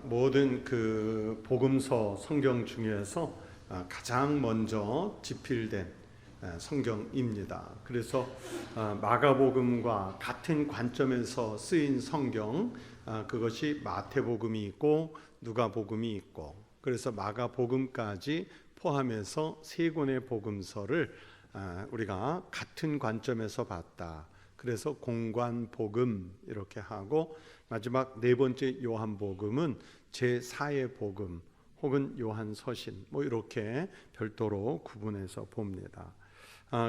모든 그 복음서 성경 중에서 가장 먼저 집필된 성경입니다. 그래서 마가복음과 같은 관점에서 쓰인 성경, 그것이 마태복음이 있고 누가복음이 있고, 그래서 마가복음까지 포함해서 세 권의 복음서를 우리가 같은 관점에서 봤다. 그래서 공관복음 이렇게 하고, 마지막 네 번째 요한복음은 제4의 복음 혹은 요한서신 이렇게 별도로 구분해서 봅니다.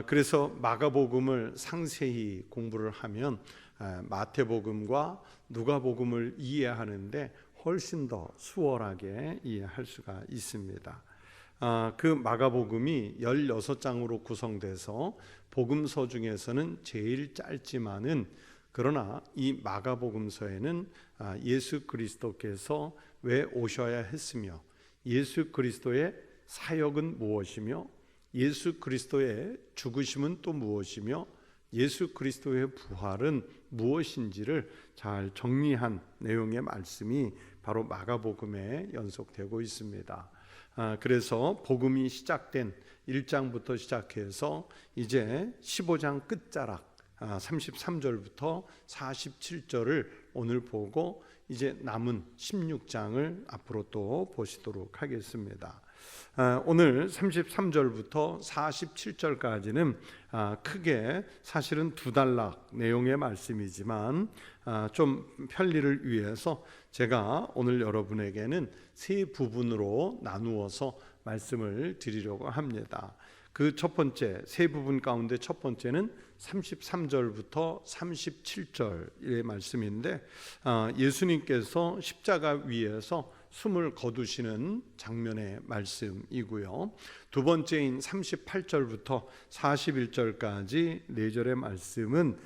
그래서 마가복음을 상세히 공부를 하면 마태복음과 누가복음을 이해하는데 훨씬 더 수월하게 이해할 수가 있습니다. 그 마가복음이 16장으로 구성돼서 복음서 중에서는 제일 짧지만은, 그러나 이 마가복음서에는 예수 그리스도께서 왜 오셔야 했으며, 예수 그리스도의 사역은 무엇이며, 예수 그리스도의 죽으심은 또 무엇이며, 예수 그리스도의 부활은 무엇인지를 잘 정리한 내용의 말씀이 바로 마가복음에 연속되고 있습니다. 그래서 복음이 시작된 1장부터 시작해서 이제 15장 끝자락 33절부터 47절을 오늘 보고, 이제 남은 16장을 앞으로 또 보시도록 하겠습니다. 오늘 33절부터 47절까지는 크게 사실은 두 단락 내용의 말씀이지만, 좀 편리를 위해서 제가 오늘 여러분에게는 세 부분으로 나누어서 말씀을 드리려고 합니다. 그 첫 번째, 세 부분 가운데 첫 번째는 33절부터 37절의 말씀인데, 예수님께서 십자가 위에서 숨을 거두시는 장면의 말씀이고요. 두 번째인 38절부터 41절까지 4절의 말씀은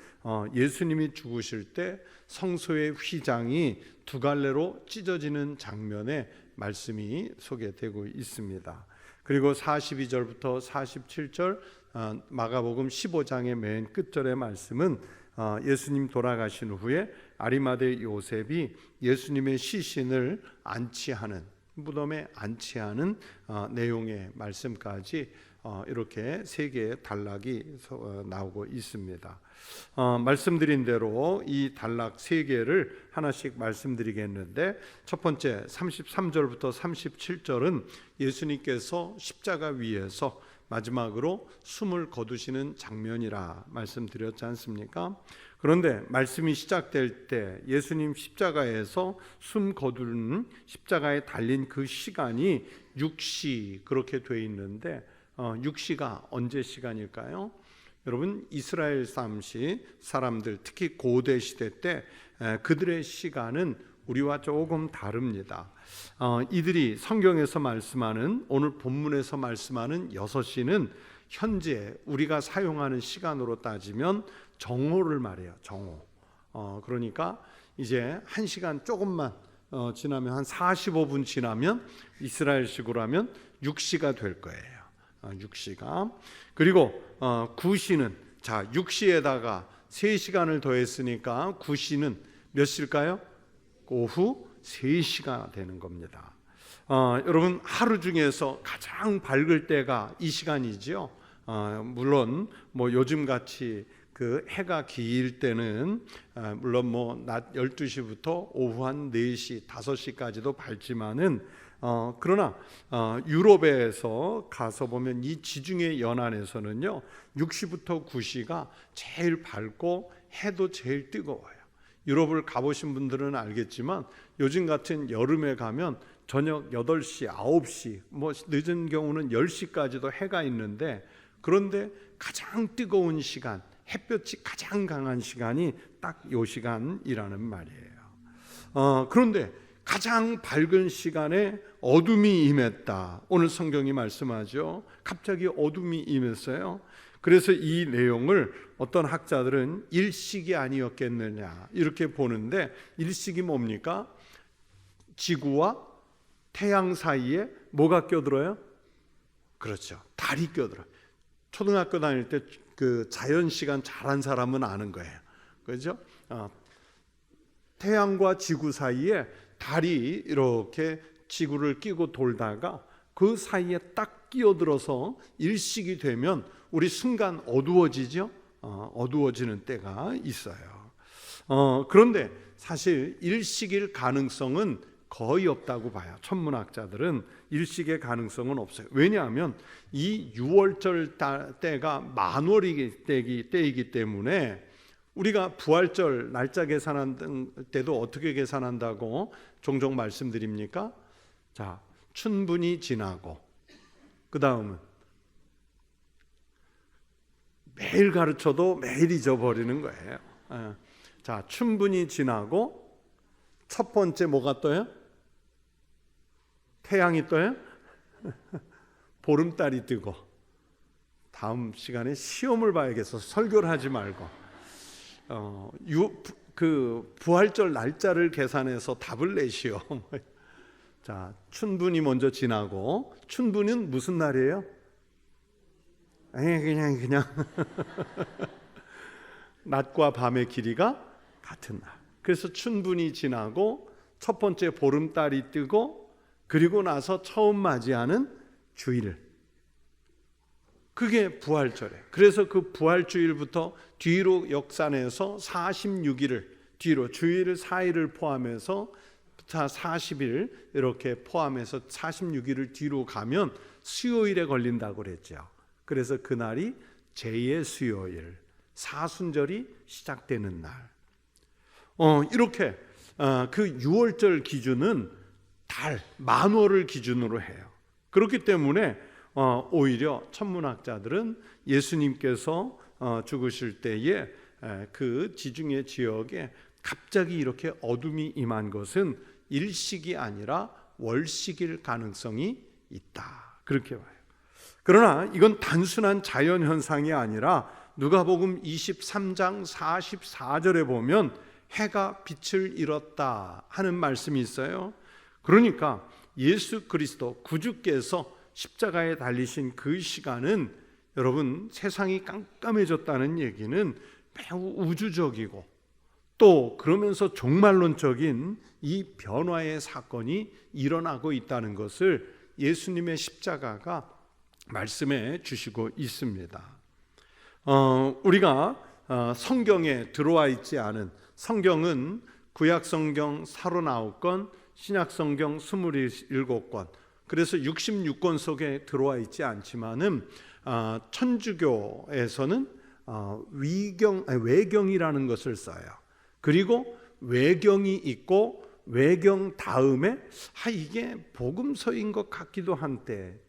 예수님이 죽으실 때 성소의 휘장이 두 갈래로 찢어지는 장면의 말씀이 소개되고 있습니다. 그리고 42절부터 47절 마가복음 15장의 맨 끝절의 말씀은 예수님 돌아가신 후에 아리마대 요셉이 예수님의 시신을 안치하는, 무덤에 안치하는 내용의 말씀까지 이렇게 세 개의 단락이 나오고 있습니다. 말씀드린 대로 이 단락 세 개를 하나씩 말씀드리겠는데, 첫 번째 33절부터 37절은 예수님께서 십자가 위에서 마지막으로 숨을 거두시는 장면이라 말씀드렸지 않습니까? 그런데 말씀이 시작될 때 예수님 십자가에서 숨 거두는, 십자가에 달린 그 시간이 6시 그렇게 돼 있는데, 6시가 언제 시간일까요? 여러분, 이스라엘 사람들, 특히 고대 시대 때 그들의 시간은 우리와 조금 다릅니다. 이들이 성경에서 말씀하는, 오늘 본문에서 말씀하는 6시는 현재 우리가 사용하는 시간으로 따지면 정오를 말해요. 정오. 그러니까 이제 1시간 조금만 지나면, 한 45분 지나면 이스라엘식으로 하면 6시가 될 거예요. 6시가. 그리고 9시는, 자, 6시에다가 3시간을 더했으니까 9시는 몇 시일까요? 오후 3시가 되는 겁니다. 여러분, 하루 중에서 가장 밝을 때가 이 시간이죠. 물론 요즘같이 그 해가 길 때는 물론 낮 12시부터 오후 한 4시, 5시까지도 밝지만은, 그러나 유럽에서 가서 보면 이 지중해 연안에서는요 6시부터 9시가 제일 밝고 해도 제일 뜨거워요. 유럽을 가보신 분들은 알겠지만, 요즘 같은 여름에 가면 저녁 8시, 9시, 늦은 경우는 10시까지도 해가 있는데, 그런데 가장 뜨거운 시간, 햇볕이 가장 강한 시간이 딱 이 시간이라는 말이에요. 그런데 가장 밝은 시간에 어둠이 임했다. 오늘 성경이 말씀하죠. 갑자기 어둠이 임했어요. 그래서 이 내용을 어떤 학자들은 일식이 아니었겠느냐 이렇게 보는데, 일식이 뭡니까? 지구와 태양 사이에 뭐가 껴들어요? 그렇죠, 달이 껴들어요. 초등학교 다닐 때 그 자연 시간 잘한 사람은 아는 거예요. 그렇죠? 태양과 지구 사이에 달이 이렇게 지구를 끼고 돌다가 그 사이에 딱 끼어들어서 일식이 되면 우리 순간 어두워지죠. 어두워지는 때가 있어요. 그런데 사실 일식일 가능성은 거의 없다고 봐요. 천문학자들은 일식의 가능성은 없어요. 왜냐하면 이 6월절 때가 만월이 때이기 때문에 우리가 부활절 날짜 계산할 때도 어떻게 계산한다고 종종 말씀드립니까? 자, 춘분이 지나고 그 다음은 매일 가르쳐도 매일 잊어버리는 거예요. 자, 춘분이 지나고 첫 번째 뭐가 떠요? 태양이 떠요? 보름달이 뜨고. 다음 시간에 시험을 봐야겠어. 설교를 하지 말고. 그 부활절 날짜를 계산해서 답을 내시오. 자, 춘분이 먼저 지나고, 춘분은 무슨 날이에요? 그냥 낮과 밤의 길이가 같은 날. 그래서 춘분이 지나고 첫 번째 보름달이 뜨고 그리고 나서 처음 맞이하는 주일. 그게 부활절이에요. 그래서 그 부활주일부터 뒤로 역산해서 46일을 뒤로 주일 4일을 포함해서 40일 이렇게 포함해서 46일을 뒤로 가면 수요일에 걸린다고 그랬죠. 그래서 그날이 제2의 수요일, 사순절이 시작되는 날. 이렇게 그 6월절 기준은 달, 만월을 기준으로 해요. 그렇기 때문에 오히려 천문학자들은 예수님께서 죽으실 때에 그 지중해 지역에 갑자기 이렇게 어둠이 임한 것은 일식이 아니라 월식일 가능성이 있다. 그렇게 봐요. 그러나 이건 단순한 자연현상이 아니라 누가복음 23장 44절에 보면 해가 빛을 잃었다 하는 말씀이 있어요. 그러니까 예수 그리스도 구주께서 십자가에 달리신 그 시간은 여러분 세상이 깜깜해졌다는 얘기는 매우 우주적이고 또 그러면서 종말론적인 이 변화의 사건이 일어나고 있다는 것을 예수님의 십자가가 말씀해 주시고 있습니다. 우리가 성경에 들어와 있지 않은 성경은 구약성경 39권, 신약성경 27권, 그래서 66권 속에 들어와 있지 않지만은 천주교에서는 외경이라는 것을 써요. 그리고 외경이 있고 외경 다음에 이게 복음서인 것 같기도 한데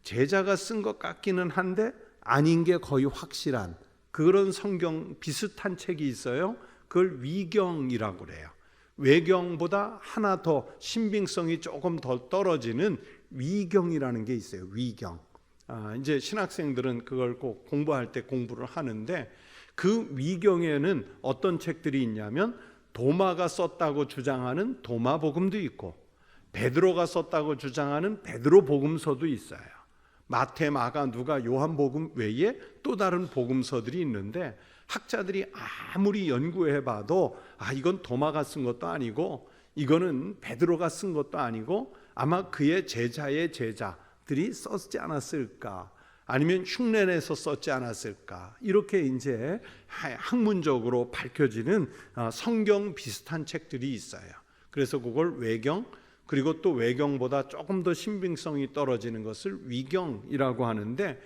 제자가 쓴 것 같기는 한데 아닌 게 거의 확실한 그런 성경 비슷한 책이 있어요. 그걸 위경이라고 그래요. 외경보다 하나 더 신빙성이 조금 더 떨어지는 위경이라는 게 있어요. 위경. 이제 신학생들은 그걸 꼭 공부할 때 공부를 하는데 그 위경에는 어떤 책들이 있냐면 도마가 썼다고 주장하는 도마복음도 있고 베드로가 썼다고 주장하는 베드로복음서도 있어요. 마태, 마가, 누가, 요한복음 외에 또 다른 복음서들이 있는데 학자들이 아무리 연구해봐도 이건 도마가 쓴 것도 아니고 이거는 베드로가 쓴 것도 아니고 아마 그의 제자의 제자들이 썼지 않았을까, 아니면 흉내내서 썼지 않았을까, 이렇게 이제 학문적으로 밝혀지는 성경 비슷한 책들이 있어요. 그래서 그걸 외경, 그리고 또 외경보다 조금 더 신빙성이 떨어지는 것을 위경이라고 하는데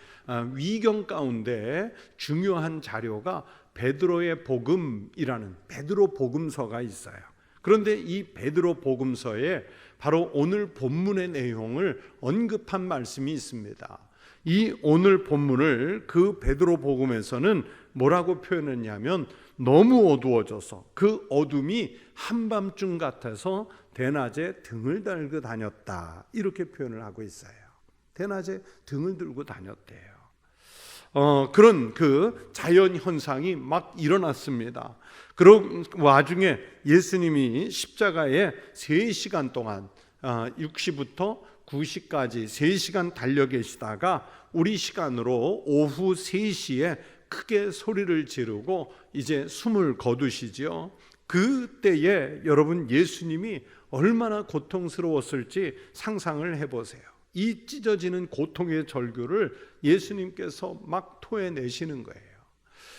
위경 가운데 중요한 자료가 베드로의 복음이라는 베드로 복음서가 있어요. 그런데 이 베드로 복음서에 바로 오늘 본문의 내용을 언급한 말씀이 있습니다. 이 오늘 본문을 그 베드로 복음에서는 뭐라고 표현했냐면 너무 어두워져서 그 어둠이 한밤중 같아서 대낮에 등을 달고 다녔다, 이렇게 표현을 하고 있어요. 대낮에 등을 들고 다녔대요. 그런 그 자연 현상이 막 일어났습니다. 그런 와중에 예수님이 십자가에 3시간 동안 6시부터 9시까지 3시간 달려 계시다가 우리 시간으로 오후 3시에 크게 소리를 지르고 이제 숨을 거두시지요. 그때에 여러분 예수님이 얼마나 고통스러웠을지 상상을 해보세요. 이 찢어지는 고통의 절규를 예수님께서 막 토해내시는 거예요.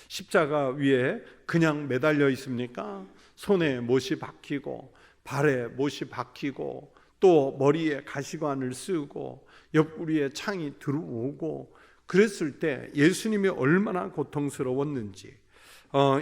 십자가 위에 그냥 매달려 있습니까? 손에 못이 박히고 발에 못이 박히고 또 머리에 가시관을 쓰고 옆구리에 창이 들어오고 그랬을 때 예수님이 얼마나 고통스러웠는지,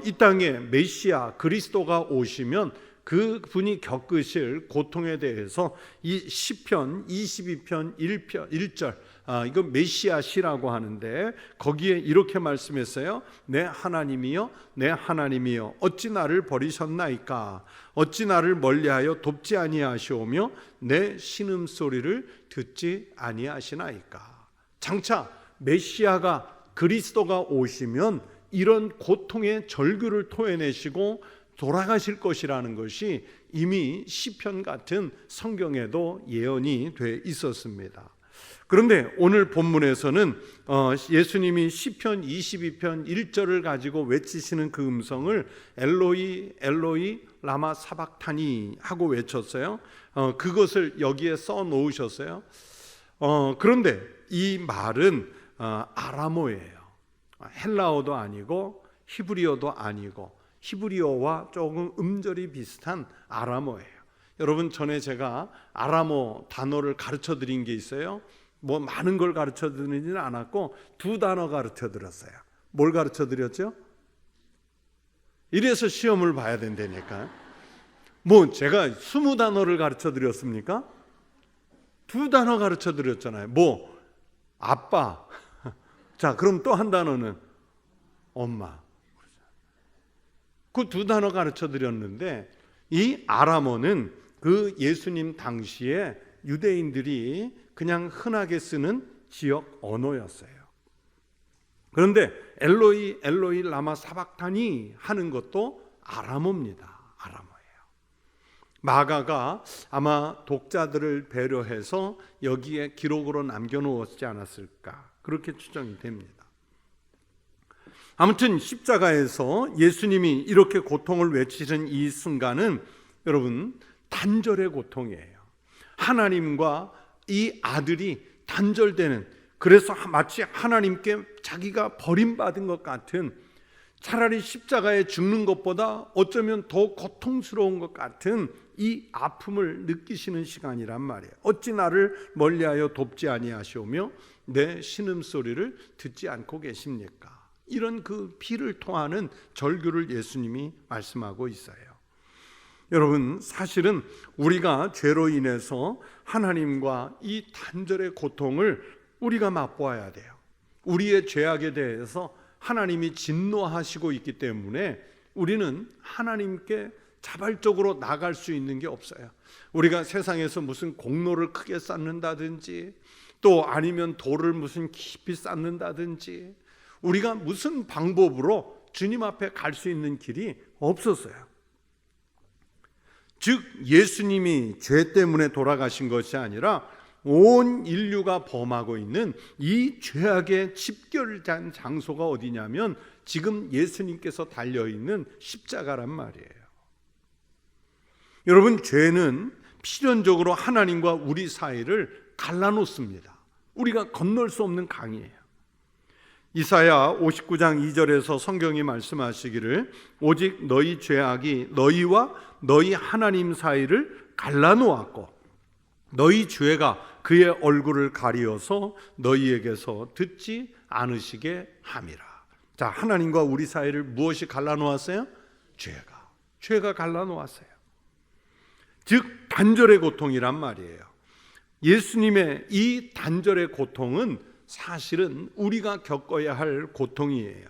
이 땅에 메시아 그리스도가 오시면 그분이 겪으실 고통에 대해서 이 시편 22편 1절, 이건 메시아 시라고 하는데 거기에 이렇게 말씀했어요. 내 하나님이여 내 하나님이여 어찌 나를 버리셨나이까. 어찌 나를 멀리하여 돕지 아니하시오며 내 신음소리를 듣지 아니하시나이까. 장차 메시아가 그리스도가 오시면 이런 고통의 절규를 토해내시고 돌아가실 것이라는 것이 이미 시편 같은 성경에도 예언이 돼 있었습니다. 그런데 오늘 본문에서는 예수님이 시편 22편 1절을 가지고 외치시는 그 음성을 엘로이 엘로이 라마 사박타니 하고 외쳤어요. 그것을 여기에 써 놓으셨어요. 그런데 이 말은 아람어예요. 헬라어도 아니고 히브리어도 아니고 히브리어와 조금 음절이 비슷한 아람어예요. 여러분 전에 제가 아람어 단어를 가르쳐 드린 게 있어요. 뭐 많은 걸 가르쳐 드리지는 않았고 두 단어 가르쳐 드렸어요. 뭘 가르쳐 드렸죠? 이래서 시험을 봐야 된다니까. 뭐 제가 20단어를 가르쳐 드렸습니까? 두 단어 가르쳐 드렸잖아요. 뭐 아빠. 자, 그럼 또 한 단어는 엄마. 그 두 단어 가르쳐 드렸는데 이 아람어는 그 예수님 당시에 유대인들이 그냥 흔하게 쓰는 지역 언어였어요. 그런데 엘로이 엘로이 라마 사박타니 하는 것도 아람어입니다. 아람어예요. 마가가 아마 독자들을 배려해서 여기에 기록으로 남겨놓았지 않았을까 그렇게 추정이 됩니다. 아무튼 십자가에서 예수님이 이렇게 고통을 외치는 이 순간은 여러분 단절의 고통이에요. 하나님과 이 아들이 단절되는, 그래서 마치 하나님께 자기가 버림받은 것 같은, 차라리 십자가에 죽는 것보다 어쩌면 더 고통스러운 것 같은 이 아픔을 느끼시는 시간이란 말이에요. 어찌 나를 멀리하여 돕지 아니하시오며 내 신음소리를 듣지 않고 계십니까? 이런 그 피를 토하는 절규를 예수님이 말씀하고 있어요. 여러분 사실은 우리가 죄로 인해서 하나님과 이 단절의 고통을 우리가 맛보아야 돼요. 우리의 죄악에 대해서 하나님이 진노하시고 있기 때문에 우리는 하나님께 자발적으로 나갈 수 있는 게 없어요. 우리가 세상에서 무슨 공로를 크게 쌓는다든지 또 아니면 돌을 무슨 깊이 쌓는다든지 우리가 무슨 방법으로 주님 앞에 갈 수 있는 길이 없었어요. 즉 예수님이 죄 때문에 돌아가신 것이 아니라 온 인류가 범하고 있는 이 죄악의 집결된 장소가 어디냐면 지금 예수님께서 달려있는 십자가란 말이에요. 여러분 죄는 필연적으로 하나님과 우리 사이를 갈라놓습니다. 우리가 건널 수 없는 강이에요. 이사야 59장 2절에서 성경이 말씀하시기를 오직 너희 죄악이 너희와 너희 하나님 사이를 갈라놓았고 너희 죄가 그의 얼굴을 가리어서 너희에게서 듣지 않으시게 함이라. 자, 하나님과 우리 사이를 무엇이 갈라놓았어요? 죄가 갈라놓았어요. 즉 단절의 고통이란 말이에요. 예수님의 이 단절의 고통은 사실은 우리가 겪어야 할 고통이에요.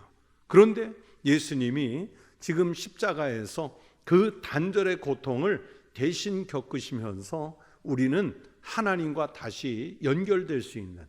그런데 예수님이 지금 십자가에서 그 단절의 고통을 대신 겪으시면서 우리는 하나님과 다시 연결될 수 있는,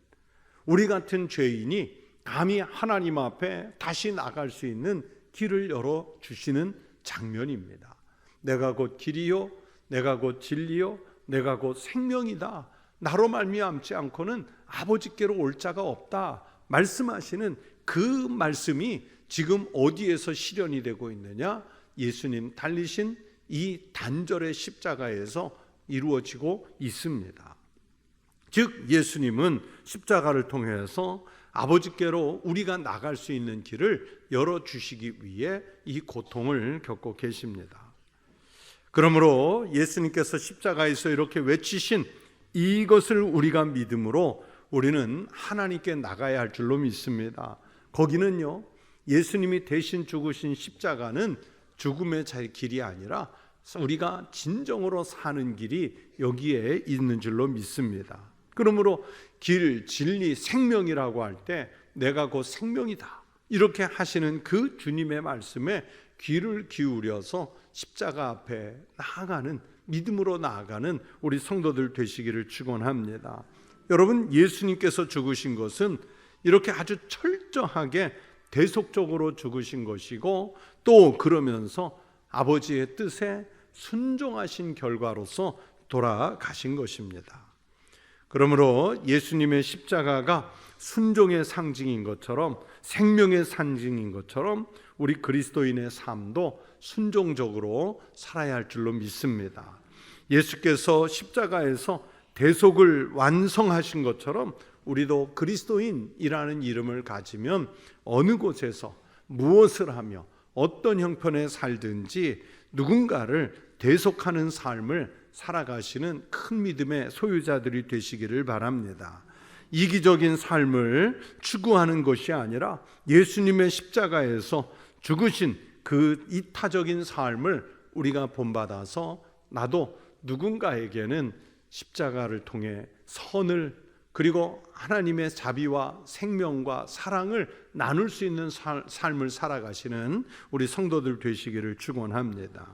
우리 같은 죄인이 감히 하나님 앞에 다시 나갈 수 있는 길을 열어주시는 장면입니다. 내가 곧 길이요 내가 곧 진리요 내가 곧 생명이다. 나로 말미암지 않고는 아버지께로 올 자가 없다 말씀하시는 그 말씀이 지금 어디에서 실현이 되고 있느냐? 예수님 달리신 이 단절의 십자가에서 이루어지고 있습니다. 즉 예수님은 십자가를 통해서 아버지께로 우리가 나갈 수 있는 길을 열어주시기 위해 이 고통을 겪고 계십니다. 그러므로 예수님께서 십자가에서 이렇게 외치신 이것을 우리가 믿음으로 우리는 하나님께 나가야 할 줄로 믿습니다. 거기는요, 예수님이 대신 죽으신 십자가는 죽음의 길이 아니라 우리가 진정으로 사는 길이 여기에 있는 줄로 믿습니다. 그러므로 길, 진리, 생명이라고 할 때 내가 곧 생명이다 이렇게 하시는 그 주님의 말씀에 귀를 기울여서 십자가 앞에 나아가는, 믿음으로 나아가는 우리 성도들 되시기를 축원합니다. 여러분, 예수님께서 죽으신 것은 이렇게 아주 철저하게 대속적으로 죽으신 것이고, 또 그러면서 아버지의 뜻에 순종하신 결과로서 돌아가신 것입니다. 그러므로 예수님의 십자가가 순종의 상징인 것처럼, 생명의 상징인 것처럼 우리 그리스도인의 삶도 순종적으로 살아야 할 줄로 믿습니다. 예수께서 십자가에서 대속을 완성하신 것처럼 우리도 그리스도인이라는 이름을 가지면 어느 곳에서 무엇을 하며 어떤 형편에 살든지 누군가를 대속하는 삶을 살아가시는 큰 믿음의 소유자들이 되시기를 바랍니다. 이기적인 삶을 추구하는 것이 아니라 예수님의 십자가에서 죽으신 그 이타적인 삶을 우리가 본받아서 나도 누군가에게는 십자가를 통해 선을, 그리고 하나님의 자비와 생명과 사랑을 나눌 수 있는 삶을 살아가시는 우리 성도들 되시기를 축원합니다.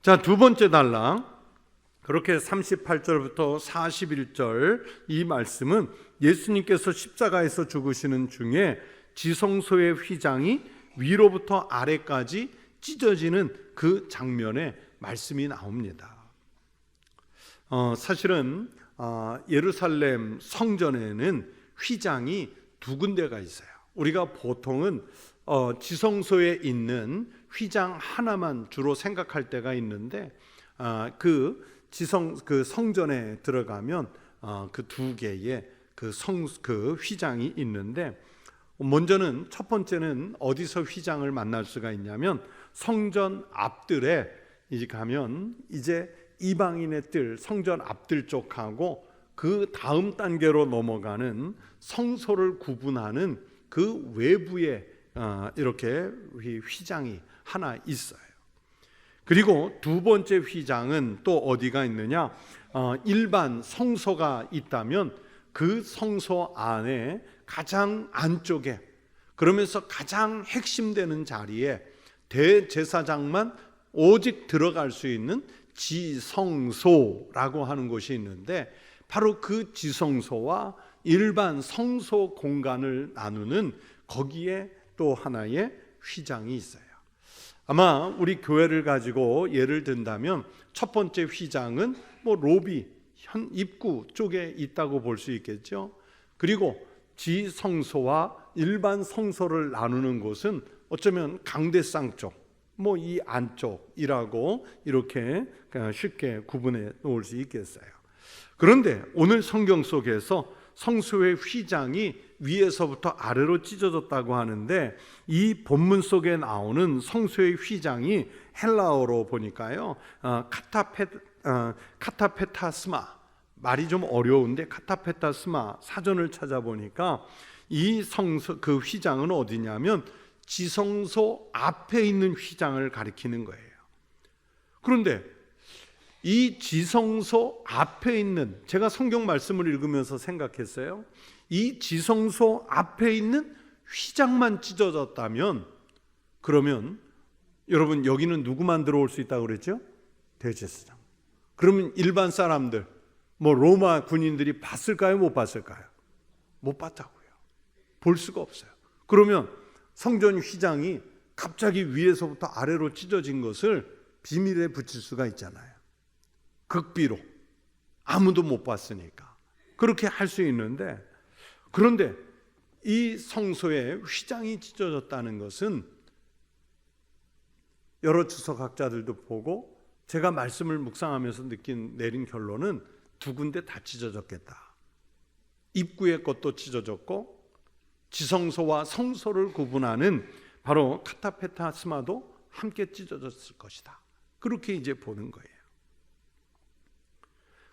자, 두 번째 단락, 그렇게 38절부터 41절 이 말씀은 예수님께서 십자가에서 죽으시는 중에 지성소의 휘장이 위로부터 아래까지 찢어지는 그 장면의 말씀이 나옵니다. 사실은 예루살렘 성전에는 휘장이 두 군데가 있어요. 우리가 보통은 지성소에 있는 휘장 하나만 주로 생각할 때가 있는데, 그 성전에 들어가면 그 두 개의 그 휘장이 있는데, 먼저는 첫 번째는 어디서 휘장을 만날 수가 있냐면 성전 앞뜰에 이제 가면 이제 이방인의 뜰, 성전 앞뜰 쪽하고 그 다음 단계로 넘어가는 성소를 구분하는 그 외부에 이렇게 휘장이 하나 있어요. 그리고 두 번째 휘장은 또 어디가 있느냐, 일반 성소가 있다면 그 성소 안에 가장 안쪽에, 그러면서 가장 핵심되는 자리에 대제사장만 오직 들어갈 수 있는 지성소라고 하는 곳이 있는데, 바로 그 지성소와 일반 성소 공간을 나누는 거기에 또 하나의 휘장이 있어요. 아마 우리 교회를 가지고 예를 든다면 첫 번째 휘장은 로비 현 입구 쪽에 있다고 볼 수 있겠죠. 그리고 지성소와 일반 성소를 나누는 곳은 어쩌면 강대상 쪽, 이 안쪽이라고 이렇게 쉽게 구분해 놓을 수 있겠어요. 그런데 오늘 성경 속에서 성소의 휘장이 위에서부터 아래로 찢어졌다고 하는데, 이 본문 속에 나오는 성소의 휘장이 헬라어로 보니까요, 카타페타스마, 말이 좀 어려운데 카타페타스마 사전을 찾아보니까 이 성소 그 휘장은 어디냐면 지성소 앞에 있는 휘장을 가리키는 거예요. 그런데 이 지성소 앞에 있는, 제가 성경 말씀을 읽으면서 생각했어요. 이 지성소 앞에 있는 휘장만 찢어졌다면, 그러면 여러분 여기는 누구만 들어올 수 있다고 그랬죠? 대제사장. 그러면 일반 사람들, 로마 군인들이 봤을까요? 못 봤을까요? 못 봤다고요. 볼 수가 없어요. 그러면 성전 휘장이 갑자기 위에서부터 아래로 찢어진 것을 비밀에 붙일 수가 있잖아요. 극비로 아무도 못 봤으니까 그렇게 할 수 있는데, 그런데 이 성소에 휘장이 찢어졌다는 것은 여러 주석학자들도 보고 제가 말씀을 묵상하면서 내린 결론은 두 군데 다 찢어졌겠다. 입구의 것도 찢어졌고 지성소와 성소를 구분하는 바로 카타페타스마도 함께 찢어졌을 것이다. 그렇게 이제 보는 거예요.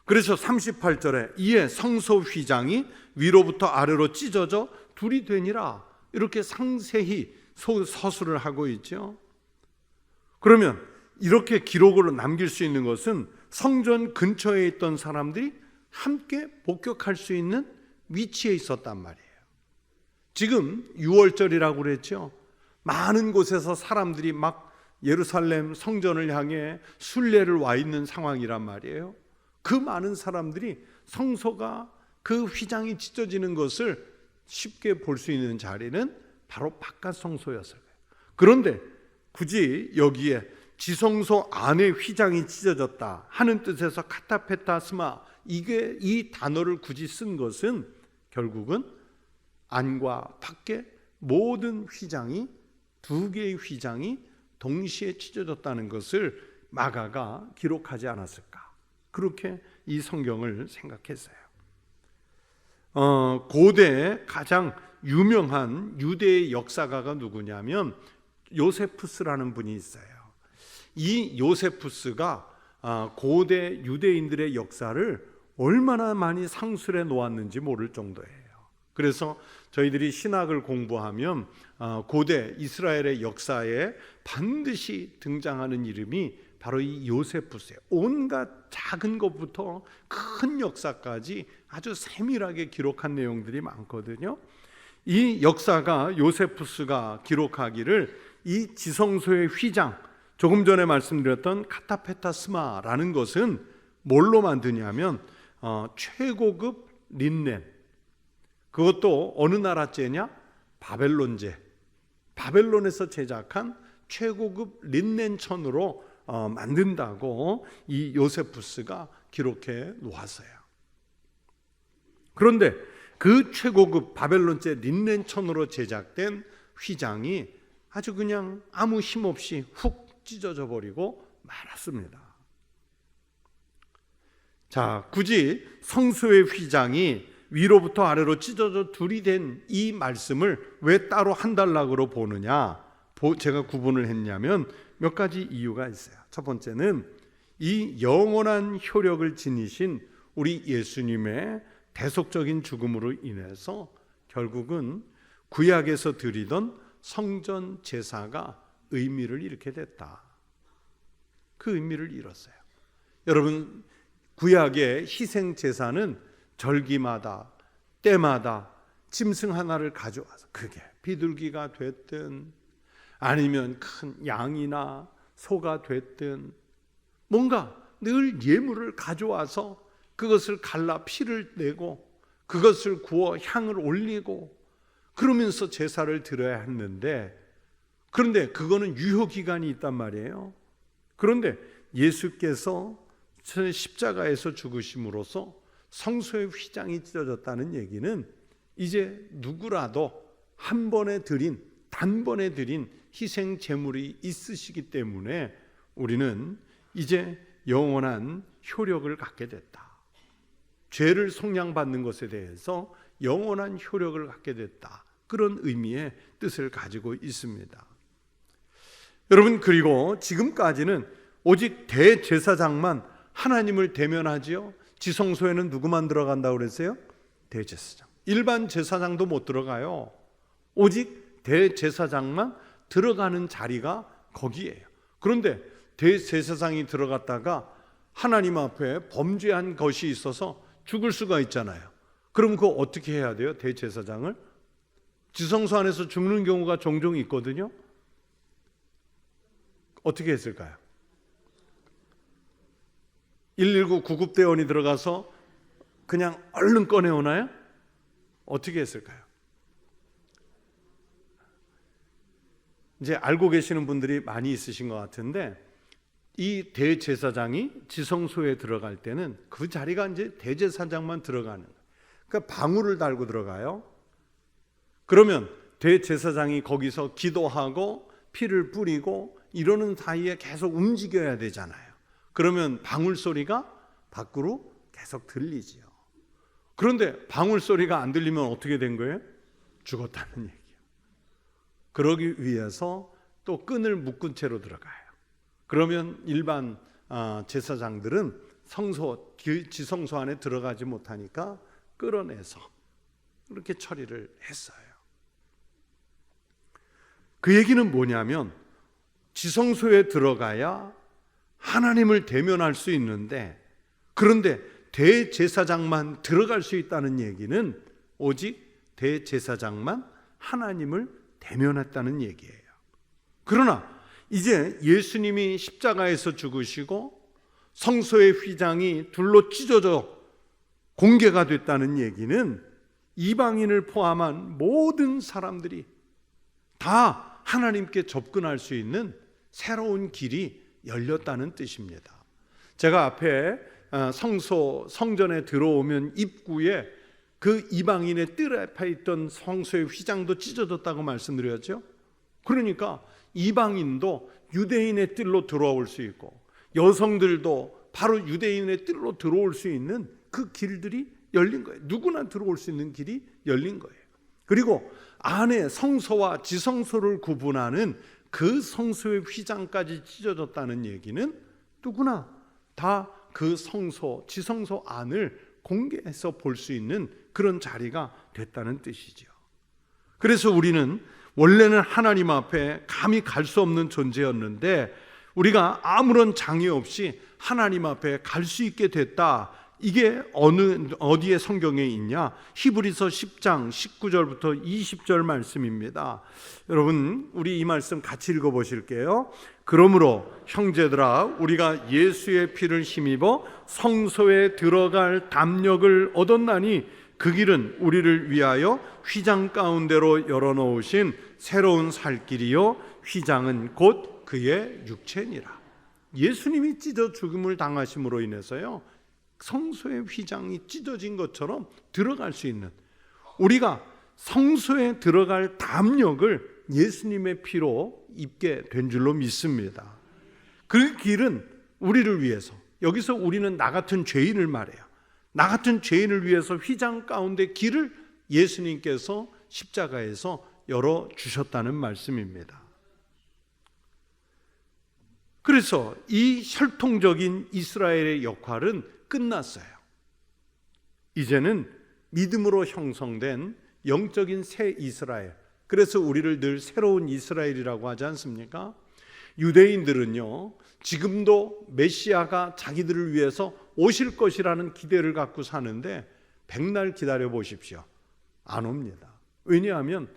그래서 38절에 이에 성소 휘장이 위로부터 아래로 찢어져 둘이 되니라, 이렇게 상세히 서술을 하고 있죠. 그러면 이렇게 기록으로 남길 수 있는 것은 성전 근처에 있던 사람들이 함께 복격할 수 있는 위치에 있었단 말이에요. 지금 6월절이라고 그랬죠. 많은 곳에서 사람들이 막 예루살렘 성전을 향해 순례를 와 있는 상황이란 말이에요. 그 많은 사람들이 성소가 그 휘장이 찢어지는 것을 쉽게 볼 수 있는 자리는 바로 바깥 성소였을 거예요. 그런데 굳이 여기에 지성소 안에 휘장이 찢어졌다 하는 뜻에서 카타페타스마, 이게 이 단어를 굳이 쓴 것은 결국은 안과 밖에 모든 휘장이, 두 개의 휘장이 동시에 찢어졌다는 것을 마가가 기록하지 않았을까, 그렇게 이 성경을 생각했어요. 고대 가장 유명한 유대의 역사가가 누구냐면 요세푸스라는 분이 있어요. 이 요세푸스가 고대 유대인들의 역사를 얼마나 많이 상술해 놓았는지 모를 정도예요. 그래서 저희들이 신학을 공부하면 고대 이스라엘의 역사에 반드시 등장하는 이름이 바로 이 요세푸스예요. 온갖 작은 것부터 큰 역사까지 아주 세밀하게 기록한 내용들이 많거든요. 이 역사가 요세푸스가 기록하기를 이 지성소의 휘장, 조금 전에 말씀드렸던 카타페타스마라는 것은 뭘로 만드냐면 최고급 린넨, 그것도 어느 나라제냐? 바벨론제, 바벨론에서 제작한 최고급 린넨 천으로 만든다고 이 요세푸스가 기록해 놓았어요. 그런데 그 최고급 바벨론제 린넨 천으로 제작된 휘장이 아주 그냥 아무 힘 없이 훅 찢어져 버리고 말았습니다. 자, 굳이 성소의 휘장이 위로부터 아래로 찢어져 둘이 된 이 말씀을 왜 따로 한 단락으로 보느냐, 제가 구분을 했냐면 몇 가지 이유가 있어요. 첫 번째는 이 영원한 효력을 지니신 우리 예수님의 대속적인 죽음으로 인해서 결국은 구약에서 드리던 성전 제사가 의미를 잃게 됐다. 그 의미를 잃었어요. 여러분, 구약의 희생 제사는 절기마다 때마다 짐승 하나를 가져와서, 그게 비둘기가 됐든 아니면 큰 양이나 소가 됐든 뭔가 늘 예물을 가져와서 그것을 갈라 피를 내고 그것을 구워 향을 올리고 그러면서 제사를 드려야 했는데, 그런데 그거는 유효기간이 있단 말이에요. 그런데 예수께서 십자가에서 죽으심으로써 성소의 휘장이 찢어졌다는 얘기는 이제 누구라도 한 번에 드린, 단번에 드린 희생 제물이 있으시기 때문에 우리는 이제 영원한 효력을 갖게 됐다. 죄를 속량받는 것에 대해서 영원한 효력을 갖게 됐다. 그런 의미의 뜻을 가지고 있습니다. 여러분, 그리고 지금까지는 오직 대제사장만 하나님을 대면하지요. 지성소에는 누구만 들어간다고 그랬어요? 대제사장. 일반 제사장도 못 들어가요. 오직 대제사장만 들어가는 자리가 거기에요. 그런데 대제사장이 들어갔다가 하나님 앞에 범죄한 것이 있어서 죽을 수가 있잖아요. 그럼 그거 어떻게 해야 돼요? 대제사장을? 지성소 안에서 죽는 경우가 종종 있거든요. 어떻게 했을까요? 119 구급대원이 들어가서 그냥 얼른 꺼내오나요? 어떻게 했을까요? 이제 알고 계시는 분들이 많이 있으신 것 같은데, 이 대제사장이 지성소에 들어갈 때는 그 자리가 이제 대제사장만 들어가는 거예요. 그러니까 방울을 달고 들어가요. 그러면 대제사장이 거기서 기도하고 피를 뿌리고 이러는 사이에 계속 움직여야 되잖아요. 그러면 방울 소리가 밖으로 계속 들리지요. 그런데 방울 소리가 안 들리면 어떻게 된 거예요? 죽었다는 얘기예요. 그러기 위해서 또 끈을 묶은 채로 들어가요. 그러면 일반 제사장들은 지성소 안에 들어가지 못하니까 끌어내서 그렇게 처리를 했어요. 그 얘기는 뭐냐면 지성소에 들어가야 하나님을 대면할 수 있는데, 그런데 대제사장만 들어갈 수 있다는 얘기는 오직 대제사장만 하나님을 대면했다는 얘기예요. 그러나 이제 예수님이 십자가에서 죽으시고 성소의 휘장이 둘로 찢어져 공개가 됐다는 얘기는 이방인을 포함한 모든 사람들이 다 하나님께 접근할 수 있는 새로운 길이 열렸다는 뜻입니다. 제가 앞에 성전에 들어오면 입구에 그 이방인의 뜰 앞에 있던 성소의 휘장도 찢어졌다고 말씀드렸죠. 그러니까 이방인도 유대인의 뜰로 들어올 수 있고 여성들도 바로 유대인의 뜰로 들어올 수 있는 그 길들이 열린 거예요. 누구나 들어올 수 있는 길이 열린 거예요. 그리고 안에 성소와 지성소를 구분하는 그 성소의 휘장까지 찢어졌다는 얘기는 누구나 다 그 성소, 지성소 안을 공개해서 볼 수 있는 그런 자리가 됐다는 뜻이죠. 그래서 우리는 원래는 하나님 앞에 감히 갈 수 없는 존재였는데 우리가 아무런 장애 없이 하나님 앞에 갈 수 있게 됐다. 이게 어디에 성경에 있냐? 히브리서 10장 19절부터 20절 말씀입니다. 여러분, 우리 이 말씀 같이 읽어보실게요. 그러므로 형제들아, 우리가 예수의 피를 힘입어 성소에 들어갈 담력을 얻었나니 그 길은 우리를 위하여 휘장 가운데로 열어놓으신 새로운 살 길이요 휘장은 곧 그의 육체니라. 예수님이 찢어 죽음을 당하심으로 인해서요 성소의 휘장이 찢어진 것처럼 들어갈 수 있는, 우리가 성소에 들어갈 담력을 예수님의 피로 입게 된 줄로 믿습니다. 그 길은 우리를 위해서, 여기서 우리는 나 같은 죄인을 말해요. 나 같은 죄인을 위해서 휘장 가운데 길을 예수님께서 십자가에서 열어주셨다는 말씀입니다. 그래서 이 혈통적인 이스라엘의 역할은 끝났어요. 이제는 믿음으로 형성된 영적인 새 이스라엘, 그래서 우리를 늘 새로운 이스라엘이라고 하지 않습니까? 유대인들은요 지금도 메시아가 자기들을 위해서 오실 것이라는 기대를 갖고 사는데 백날 기다려 보십시오. 안 옵니다. 왜냐하면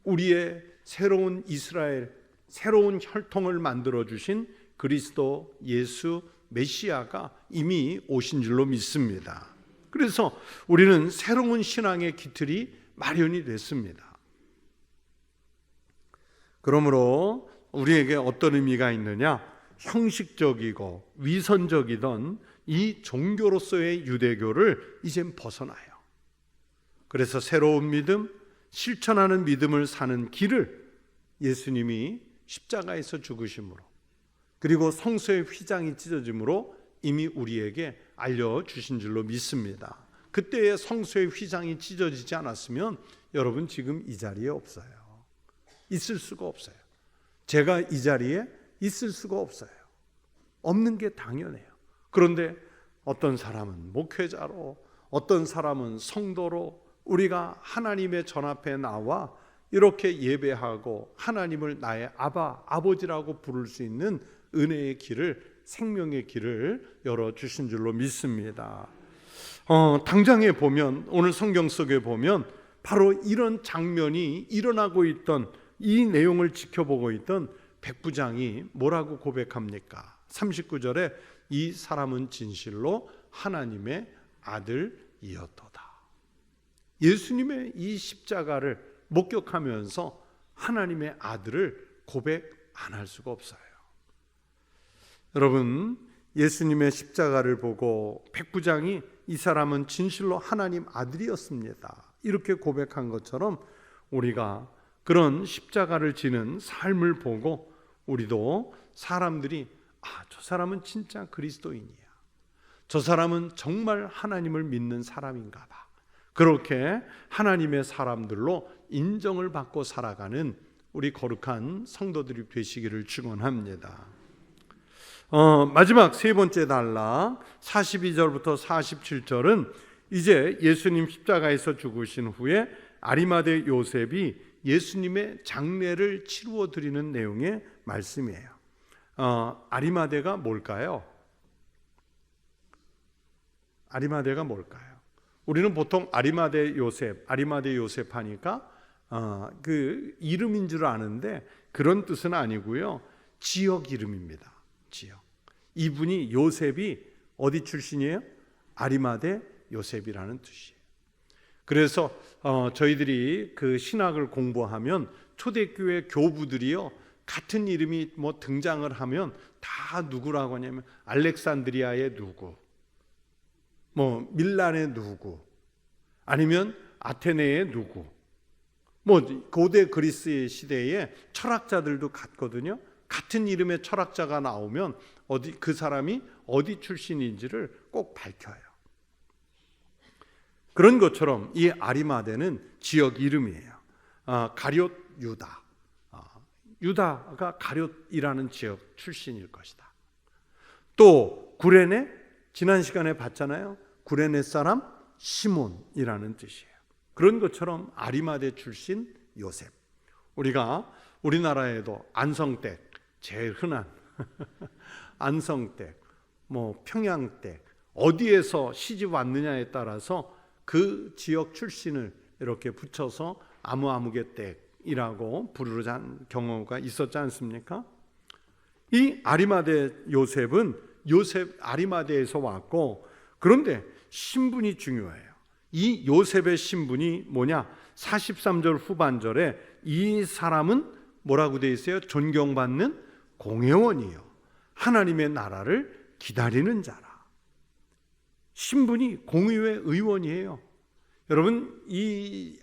우리의 새로운 이스라엘, 새로운 혈통을 만들어 주신 그리스도 예수 메시아가 이미 오신 줄로 믿습니다. 그래서 우리는 새로운 신앙의 기틀이 마련이 됐습니다. 그러므로 우리에게 어떤 의미가 있느냐? 형식적이고 위선적이던 이 종교로서의 유대교를 이젠 벗어나요. 그래서 새로운 믿음, 실천하는 믿음을 사는 길을 예수님이 십자가에서 죽으심으로, 그리고 성소의 휘장이 찢어짐으로 이미 우리에게 알려주신 줄로 믿습니다. 그때의 성소의 휘장이 찢어지지 않았으면 여러분 지금 이 자리에 없어요. 있을 수가 없어요. 제가 이 자리에 있을 수가 없어요. 없는 게 당연해요. 그런데 어떤 사람은 목회자로, 어떤 사람은 성도로 우리가 하나님의 전 앞에 나와 이렇게 예배하고 하나님을 나의 아버지라고 부를 수 있는 은혜의 길을, 생명의 길을 열어주신 줄로 믿습니다. 당장에 보면, 오늘 성경 속에 보면 바로 이런 장면이 일어나고 있던, 이 내용을 지켜보고 있던 백부장이 뭐라고 고백합니까? 39절에 이 사람은 진실로 하나님의 아들이었도다. 예수님의 이 십자가를 목격하면서 하나님의 아들을 고백 안 할 수가 없어요. 여러분, 예수님의 십자가를 보고 백부장이 이 사람은 진실로 하나님 아들이었습니다, 이렇게 고백한 것처럼 우리가 그런 십자가를 지는 삶을 보고 우리도 사람들이 저 사람은 진짜 그리스도인이야, 저 사람은 정말 하나님을 믿는 사람인가 봐, 그렇게 하나님의 사람들로 인정을 받고 살아가는 우리 거룩한 성도들이 되시기를 축원합니다. 마지막 세 번째 단락 42절부터 47절은 이제 예수님 십자가에서 죽으신 후에 아리마대 요셉이 예수님의 장례를 치루어 드리는 내용의 말씀이에요. 아리마대가 뭘까요? 아리마대가 뭘까요? 우리는 보통 아리마대 요셉 하니까 그 이름인 줄 아는데 그런 뜻은 아니고요. 지역 이름입니다. 지역. 이분이 요셉이 어디 출신이에요? 아리마대 요셉이라는 뜻이에요. 그래서 저희들이 그 신학을 공부하면 초대교회 교부들이요, 같은 이름이 뭐 등장을 하면 다 누구라고 하냐면 알렉산드리아의 누구, 뭐 밀란의 누구, 아니면 아테네의 누구, 뭐 고대 그리스 시대에 철학자들도 같거든요. 같은 이름의 철학자가 나오면 그 사람이 어디 출신인지를 꼭 밝혀요. 그런 것처럼 이 아리마대는 지역 이름이에요. 가룟 유다, 유다가 가룟이라는 지역 출신일 것이다. 또 구레네, 지난 시간에 봤잖아요. 구레네 사람 시몬이라는 뜻이에요. 그런 것처럼 아리마대 출신 요셉. 우리가 우리나라에도 안성댁, 제일 흔한 안성댁, 뭐 평양댁, 어디에서 시집 왔느냐에 따라서 그 지역 출신을 이렇게 붙여서 아무아무개 댁이라고 부르는 경우가 있었지 않습니까? 이 아리마대 요셉은 아리마대에서 왔고, 그런데 신분이 중요해요. 이 요셉의 신분이 뭐냐? 43절 후반절에 이 사람은 뭐라고 되어 있어요? 존경받는 공회원이요, 하나님의 나라를 기다리는 자라. 신분이 공의회 의원이에요. 여러분, 이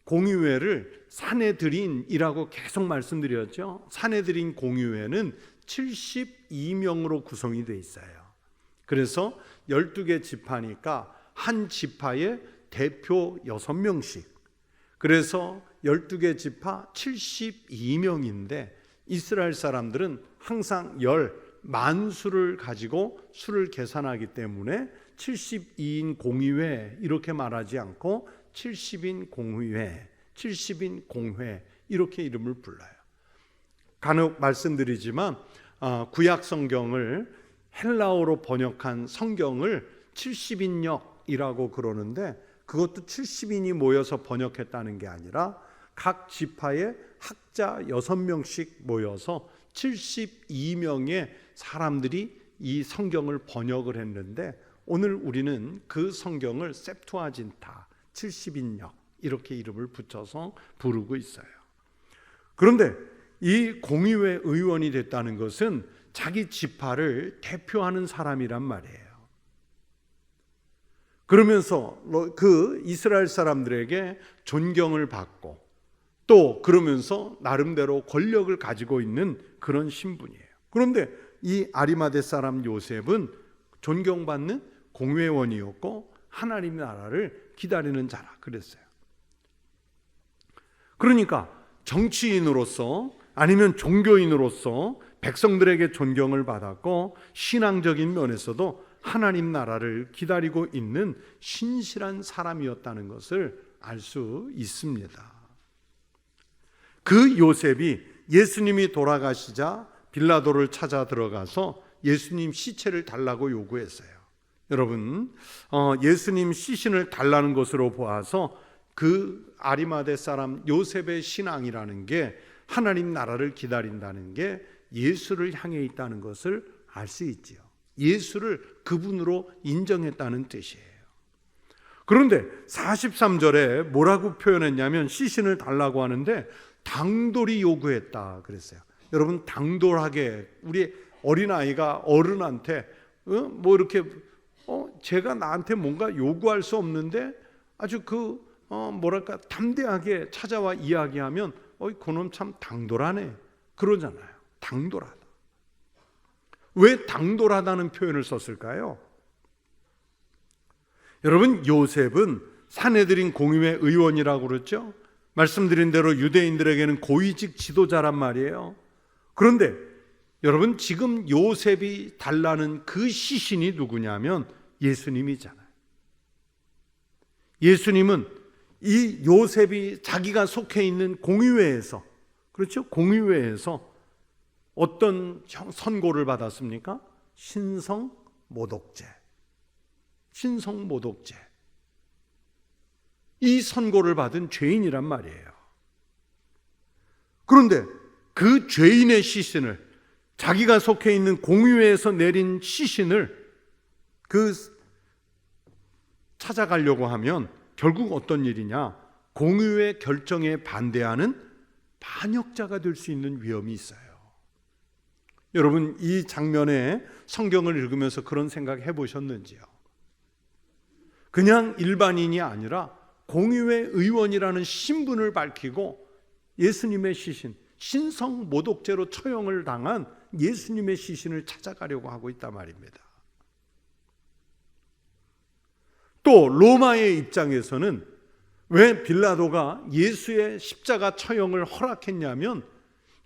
공의회를 사내들인이라고 계속 말씀드렸죠. 사내들인 공의회는 72명으로 구성이 되어 있어요. 그래서 12개 지파니까 한 지파에 대표 6명씩, 그래서 12개 지파 72명인데 이스라엘 사람들은 항상 만수를 가지고 수를 계산하기 때문에 72인 공의회 이렇게 말하지 않고 70인 공의회, 70인 공회 이렇게 이름을 불러요. 간혹 말씀드리지만 구약 성경을 헬라어로 번역한 성경을 70인역이라고 그러는데, 그것도 70인이 모여서 번역했다는 게 아니라 각 지파에 학자 6명씩 모여서 72명의 사람들이 이 성경을 번역을 했는데, 오늘 우리는 그 성경을 septuaginta 70인역 이렇게 이름을 붙여서 부르고 있어요. 그런데 이 공의회 의원이 됐다는 것은 자기 지파를 대표하는 사람이란 말이에요. 그러면서 그 이스라엘 사람들에게 존경을 받고, 또 그러면서 나름대로 권력을 가지고 있는 그런 신분이에요. 그런데 이 아리마대 사람 요셉은 존경받는 공회원이었고 하나님 나라를 기다리는 자라 그랬어요. 그러니까 정치인으로서 아니면 종교인으로서 백성들에게 존경을 받았고, 신앙적인 면에서도 하나님 나라를 기다리고 있는 신실한 사람이었다는 것을 알 수 있습니다. 그 요셉이 예수님이 돌아가시자 빌라도를 찾아 들어가서 예수님 시체를 달라고 요구했어요. 여러분, 예수님 시신을 달라는 것으로 보아서 그 아리마대 사람 요셉의 신앙이라는 게 하나님 나라를 기다린다는 게 예수를 향해 있다는 것을 알 수 있지요. 예수를 그분으로 인정했다는 뜻이에요. 그런데 43절에 뭐라고 표현했냐면, 시신을 달라고 하는데 당돌이 요구했다 그랬어요. 여러분, 당돌하게 우리 어린아이가 어른한테 뭐 이렇게 제가 나한테 뭔가 요구할 수 없는데 아주 뭐랄까 담대하게 찾아와 이야기하면 그놈 참 당돌하네 그러잖아요. 당돌하다. 왜 당돌하다는 표현을 썼을까요? 여러분, 요셉은 사내들인 공의회 의원이라고 그랬죠. 말씀드린 대로 유대인들에게는 고위직 지도자란 말이에요. 그런데 여러분, 지금 요셉이 달라는 그 시신이 누구냐면 예수님이잖아요. 예수님은 이 요셉이 자기가 속해 있는 공의회에서, 그렇죠? 공의회에서 어떤 선고를 받았습니까? 신성모독죄. 신성모독죄. 이 선고를 받은 죄인이란 말이에요. 그런데 그 죄인의 시신을, 자기가 속해 있는 공의회에서 내린 시신을 찾아가려고 하면 결국 어떤 일이냐? 공의회 결정에 반대하는 반역자가 될 수 있는 위험이 있어요. 여러분, 이 장면에 성경을 읽으면서 그런 생각 해보셨는지요? 그냥 일반인이 아니라 공의회 의원이라는 신분을 밝히고 예수님의 시신, 신성모독죄로 처형을 당한 예수님의 시신을 찾아가려고 하고 있단 말입니다. 또 로마의 입장에서는 왜 빌라도가 예수의 십자가 처형을 허락했냐면,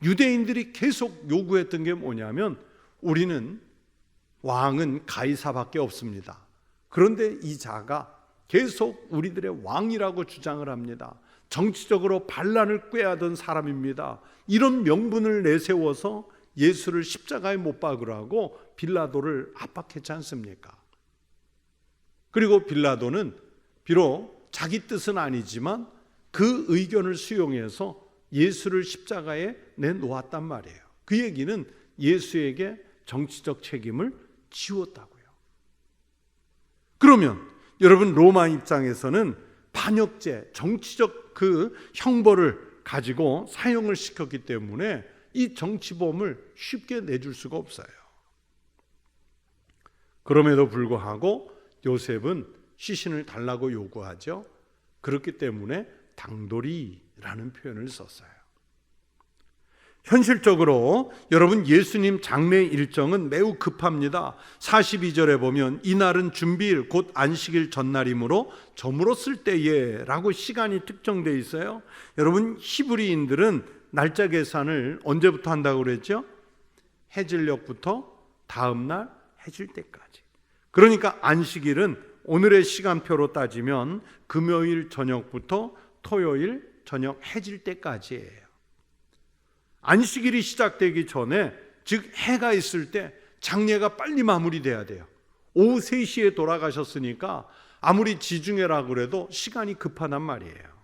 유대인들이 계속 요구했던 게 뭐냐면, 우리는 왕은 가이사밖에 없습니다. 그런데 이 자가 계속 우리들의 왕이라고 주장을 합니다. 정치적으로 반란을 꾀하던 사람입니다. 이런 명분을 내세워서 예수를 십자가에 못 박으라고 빌라도를 압박했지 않습니까? 그리고 빌라도는 비록 자기 뜻은 아니지만 그 의견을 수용해서 예수를 십자가에 내놓았단 말이에요. 그 얘기는 예수에게 정치적 책임을 지웠다고요. 그러면 여러분, 로마 입장에서는 반역죄, 정치적 그 형벌을 가지고 사형을 시켰기 때문에 이 정치범을 쉽게 내줄 수가 없어요. 그럼에도 불구하고 요셉은 시신을 달라고 요구하죠. 그렇기 때문에 당돌이라는 표현을 썼어요. 현실적으로 여러분, 예수님 장례 일정은 매우 급합니다. 42절에 보면 이날은 준비일 곧 안식일 전날이므로 저물었을 때에 라고 시간이 특정되어 있어요. 여러분, 히브리인들은 날짜 계산을 언제부터 한다고 그랬죠? 해질녘부터 다음날 해질 때까지. 그러니까 안식일은 오늘의 시간표로 따지면 금요일 저녁부터 토요일 저녁 해질 때까지예요. 안식일이 시작되기 전에, 즉 해가 있을 때 장례가 빨리 마무리돼야 돼요. 오후 3시에 돌아가셨으니까 아무리 지중해라고 그래도 시간이 급하단 말이에요.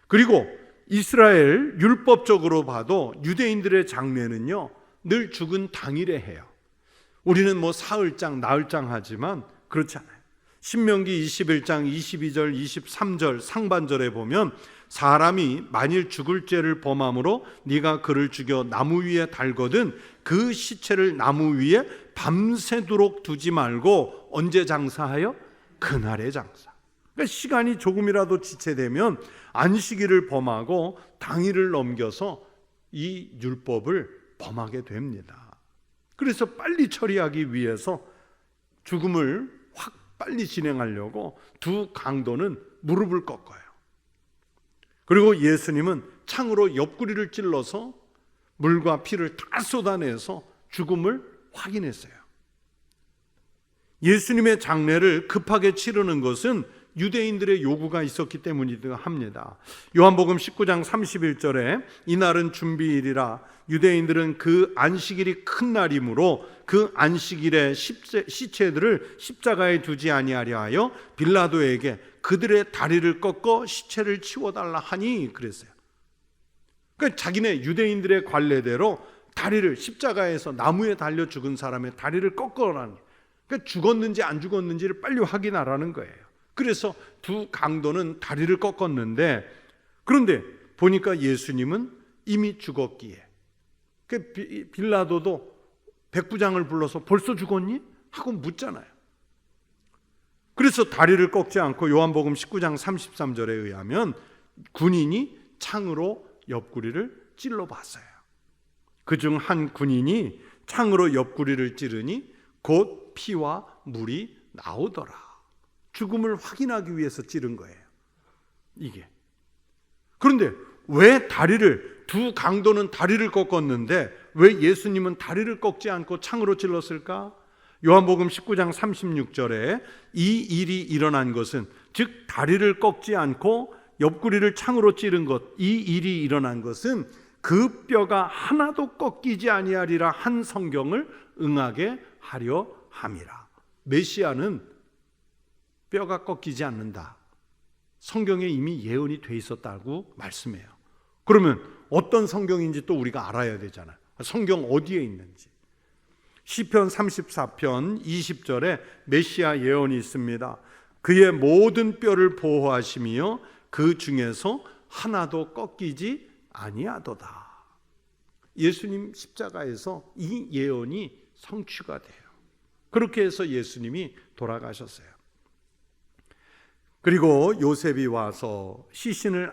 그리고 이스라엘 율법적으로 봐도 유대인들의 장례는요, 늘 죽은 당일에 해요. 우리는 뭐 사흘장, 나흘장 하지만 그렇지 않아요. 신명기 21장 22절, 23절 상반절에 보면 사람이 만일 죽을 죄를 범함으로 네가 그를 죽여 나무 위에 달거든 그 시체를 나무 위에 밤새도록 두지 말고 언제 장사하여? 그날에 장사. 그러니까 시간이 조금이라도 지체되면 안식일을 범하고 당일을 넘겨서 이 율법을 범하게 됩니다. 그래서 빨리 처리하기 위해서 죽음을 확 빨리 진행하려고 두 강도는 무릎을 꺾어요. 그리고 예수님은 창으로 옆구리를 찔러서 물과 피를 다 쏟아내서 죽음을 확인했어요. 예수님의 장례를 급하게 치르는 것은 유대인들의 요구가 있었기 때문이기도 합니다. 요한복음 19장 31절에 이날은 준비일이라 유대인들은 그 안식일이 큰 날이므로 그 안식일에 시체들을 십자가에 두지 아니하려 하여 빌라도에게 그들의 다리를 꺾어 시체를 치워달라 하니 그랬어요. 그러니까 자기네 유대인들의 관례대로 다리를 십자가에서 나무에 달려 죽은 사람의 다리를 꺾어라는, 그러니까 죽었는지 안 죽었는지를 빨리 확인하라는 거예요. 그래서 두 강도는 다리를 꺾었는데, 그런데 보니까 예수님은 이미 죽었기에 빌라도도 백부장을 불러서 벌써 죽었니? 하고 묻잖아요. 그래서 다리를 꺾지 않고 요한복음 19장 33절에 의하면 군인이 창으로 옆구리를 찔러봤어요. 그중 한 군인이 창으로 옆구리를 찌르니 곧 피와 물이 나오더라. 죽음을 확인하기 위해서 찌른 거예요. 이게. 그런데 왜 두 강도는 다리를 꺾었는데 왜 예수님은 다리를 꺾지 않고 창으로 찔렀을까? 요한복음 19장 36절에 이 일이 일어난 것은, 즉 다리를 꺾지 않고 옆구리를 창으로 찌른 것, 이 일이 일어난 것은 그 뼈가 하나도 꺾이지 아니하리라 한 성경을 응하게 하려 함이라. 메시아는 뼈가 꺾이지 않는다. 성경에 이미 예언이 돼 있었다고 말씀해요. 그러면 어떤 성경인지 또 우리가 알아야 되잖아요. 성경 어디에 있는지. 시편 34편 20절에 메시아 예언이 있습니다. 그의 모든 뼈를 보호하시며 그 중에서 하나도 꺾이지 아니하도다. 예수님 십자가에서 이 예언이 성취가 돼요. 그렇게 해서 예수님이 돌아가셨어요. 그리고 요셉이 와서 시신을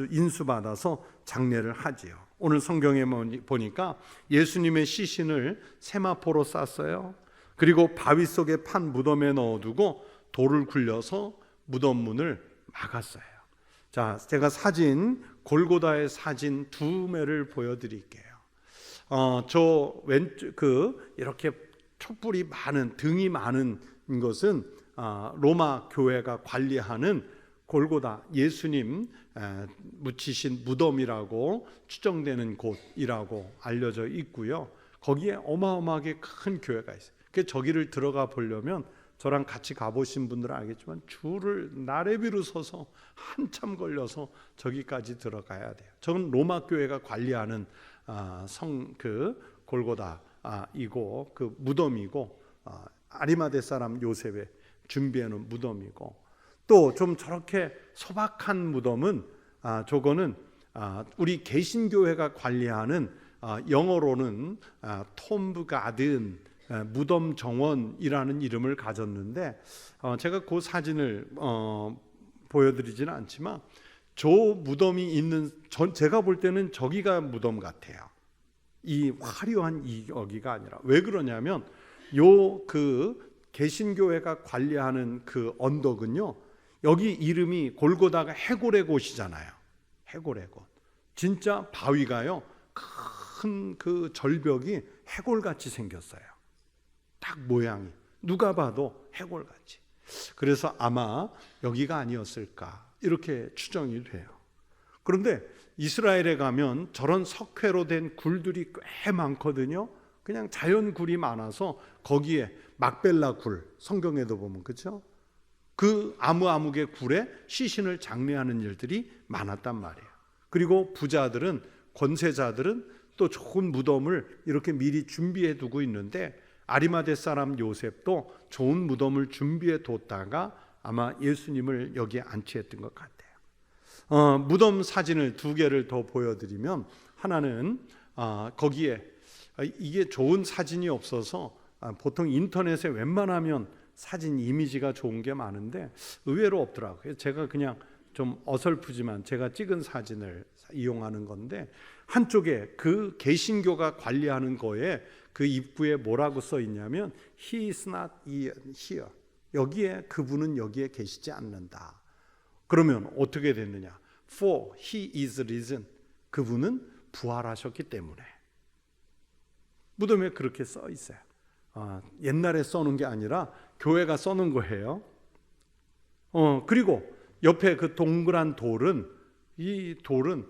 인수받아서 장례를 하지요. 오늘 성경에 보니까 예수님의 시신을 세마포로 쌌어요. 그리고 바위 속에 판 무덤에 넣어두고 돌을 굴려서 무덤 문을 막았어요. 자, 제가 골고다의 사진 두 매를 보여드릴게요. 저 왼쪽 이렇게 촛불이 많은, 등이 많은 것은 로마 교회가 관리하는 골고다, 예수님 묻히신 무덤이라고 추정되는 곳이라고 알려져 있고요. 거기에 어마어마하게 큰 교회가 있어요. 저기를 들어가 보려면 저랑 같이 가보신 분들은 알겠지만 줄을 나래비로 서서 한참 걸려서 저기까지 들어가야 돼요. 저건 로마 교회가 관리하는 골고다이고 그 무덤이고, 아리마대 사람 요셉의 준비해놓은 무덤이고, 또 좀 저렇게 소박한 무덤은 저거는 우리 개신교회가 관리하는 영어로는 톰브 가든, 무덤 정원이라는 이름을 가졌는데, 제가 그 사진을 보여드리지는 않지만 저 무덤이 있는, 제가 볼 때는 저기가 무덤 같아요. 이 화려한 여기가 아니라. 왜 그러냐면 개신교회가 관리하는 그 언덕은요, 여기 이름이 골고다가 해골의 곳이잖아요. 해골의 곳. 진짜 바위가요, 큰 그 절벽이 해골같이 생겼어요. 딱 모양이 누가 봐도 해골같이. 그래서 아마 여기가 아니었을까 이렇게 추정이 돼요. 그런데 이스라엘에 가면 저런 석회로 된 굴들이 꽤 많거든요. 그냥 자연 굴이 많아서 거기에 막벨라 굴, 성경에도 보면, 그렇죠? 그 아무개 굴에 시신을 장례하는 일들이 많았단 말이에요. 그리고 부자들은, 권세자들은 또 좋은 무덤을 이렇게 미리 준비해 두고 있는데, 아리마대 사람 요셉도 좋은 무덤을 준비해 뒀다가 아마 예수님을 여기에 안치했던 것 같아요. 무덤 사진을 두 개를 더 보여드리면, 하나는 거기에, 이게 좋은 사진이 없어서 보통 인터넷에 웬만하면 사진 이미지가 좋은 게 많은데 의외로 없더라고요. 제가 그냥 좀 어설프지만 제가 찍은 사진을 이용하는 건데, 한쪽에 그 개신교가 관리하는 거에 그 입구에 뭐라고 써 있냐면 He is not here. 여기에, 그분은 여기에 계시지 않는다. 그러면 어떻게 됐느냐? For he is risen. 그분은 부활하셨기 때문에. 무덤에 그렇게 써 있어요. 옛날에 써놓은 게 아니라 교회가 써놓은 거예요. 그리고 옆에 그 동그란 돌은, 이 돌은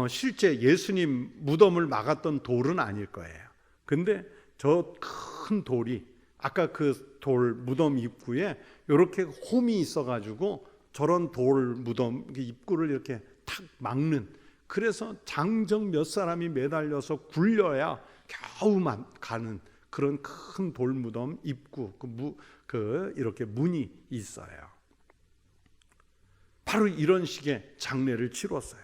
실제 예수님 무덤을 막았던 돌은 아닐 거예요. 근데 저 큰 돌이, 아까 그 돌 무덤 입구에 이렇게 홈이 있어가지고 저런 돌 무덤 입구를 이렇게 탁 막는, 그래서 장정 몇 사람이 매달려서 굴려야 겨우만 가는 그런 큰 돌 무덤 입구, 이렇게 문이 있어요. 바로 이런 식의 장례를 치렀어요.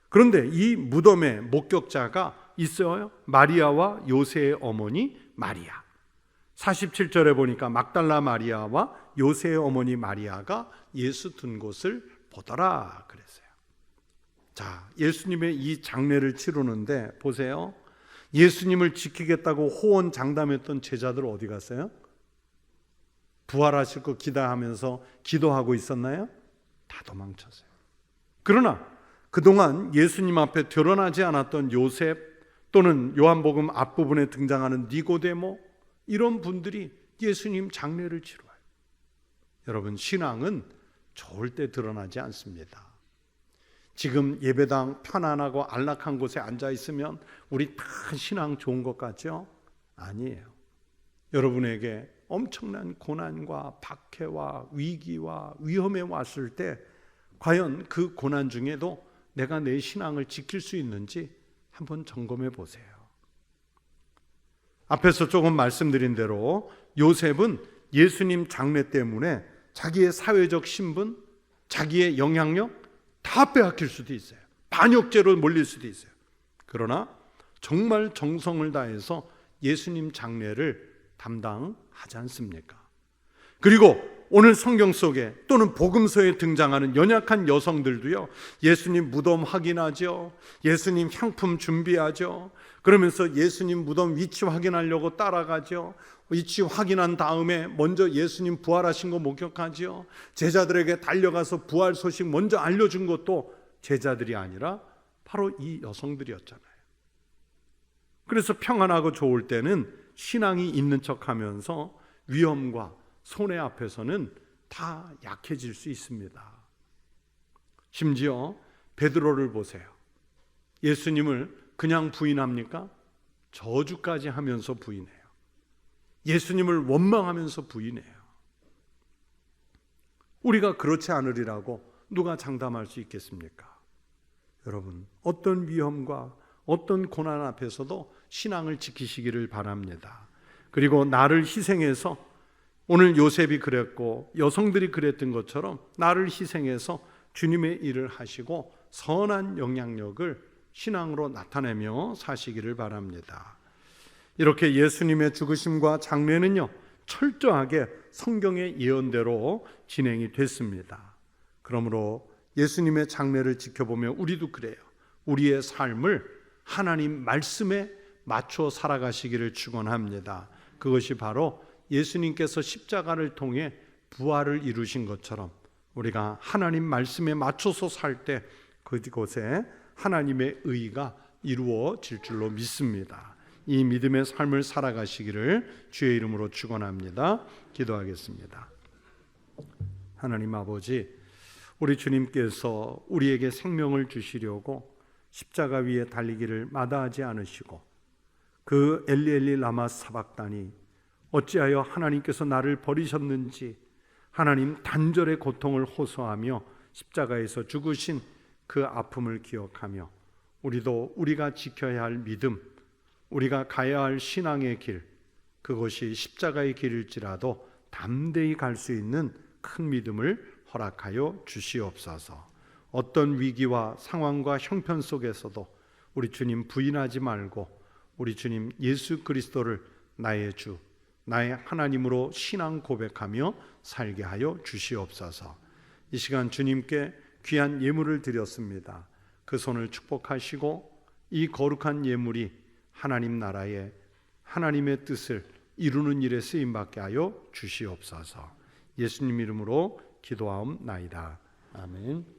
그런데 이 무덤에 목격자가 있어요. 마리아와 요새의 어머니 마리아. 47절에 보니까 막달라 마리아와 요새의 어머니 마리아가 예수 둔 곳을 보더라 그랬어요. 자, 예수님의 이 장례를 치르는데 보세요. 예수님을 지키겠다고 호언장담했던 제자들 어디 갔어요? 부활하실 거 기대하면서 기도하고 있었나요? 다 도망쳤어요. 그러나 그동안 예수님 앞에 드러나지 않았던 요셉 또는 요한복음 앞부분에 등장하는 니고데모, 이런 분들이 예수님 장례를 치러요. 여러분, 신앙은 좋을 때 드러나지 않습니다. 지금 예배당 편안하고 안락한 곳에 앉아 있으면 우리 다 신앙 좋은 것 같죠? 아니에요. 여러분에게 엄청난 고난과 박해와 위기와 위험에 왔을 때 과연 그 고난 중에도 내가 내 신앙을 지킬 수 있는지 한번 점검해 보세요. 앞에서 조금 말씀드린 대로 요셉은 예수님 장례 때문에 자기의 사회적 신분, 자기의 영향력 다 빼앗길 수도 있어요. 반역죄로 몰릴 수도 있어요. 그러나 정말 정성을 다해서 예수님 장례를 담당하지 않습니까? 그리고 오늘 성경 속에 또는 복음서에 등장하는 연약한 여성들도요, 예수님 무덤 확인하죠. 예수님 향품 준비하죠. 그러면서 예수님 무덤 위치 확인하려고 따라가죠. 위치 확인한 다음에 먼저 예수님 부활하신 거 목격하죠. 제자들에게 달려가서 부활 소식 먼저 알려준 것도 제자들이 아니라 바로 이 여성들이었잖아요. 그래서 평안하고 좋을 때는 신앙이 있는 척하면서 위험과 손해 앞에서는 다 약해질 수 있습니다. 심지어 베드로를 보세요. 예수님을 그냥 부인합니까? 저주까지 하면서 부인해요. 예수님을 원망하면서 부인해요. 우리가 그렇지 않으리라고 누가 장담할 수 있겠습니까? 여러분, 어떤 위험과 어떤 고난 앞에서도 신앙을 지키시기를 바랍니다. 그리고 나를 희생해서, 오늘 요셉이 그랬고 여성들이 그랬던 것처럼 나를 희생해서 주님의 일을 하시고 선한 영향력을 신앙으로 나타내며 사시기를 바랍니다. 이렇게 예수님의 죽으심과 장례는요, 철저하게 성경의 예언대로 진행이 됐습니다. 그러므로 예수님의 장례를 지켜보며 우리도 그래요. 우리의 삶을 하나님 말씀에 맞춰 살아가시기를 축원합니다. 그것이 바로 예수님께서 십자가를 통해 부활을 이루신 것처럼 우리가 하나님 말씀에 맞춰서 살 때 그곳에 하나님의 의가 이루어질 줄로 믿습니다. 이 믿음의 삶을 살아가시기를 주의 이름으로 축원합니다. 기도하겠습니다. 하나님 아버지, 우리 주님께서 우리에게 생명을 주시려고 십자가 위에 달리기를 마다하지 않으시고 그 엘리 라마 사박다니, 어찌하여 하나님께서 나를 버리셨는지 하나님 단절의 고통을 호소하며 십자가에서 죽으신 그 아픔을 기억하며 우리도 우리가 지켜야 할 믿음, 우리가 가야 할 신앙의 길, 그것이 십자가의 길일지라도 담대히 갈 수 있는 큰 믿음을 허락하여 주시옵소서. 어떤 위기와 상황과 형편 속에서도 우리 주님 부인하지 말고 우리 주님 예수 그리스도를 나의 주, 나의 하나님으로 신앙 고백하며 살게 하여 주시옵소서. 이 시간 주님께 귀한 예물을 드렸습니다. 그 손을 축복하시고 이 거룩한 예물이 하나님 나라의 하나님의 뜻을 이루는 일에 쓰임받게 하여 주시옵소서. 예수님 이름으로 기도하옵나이다. 아멘.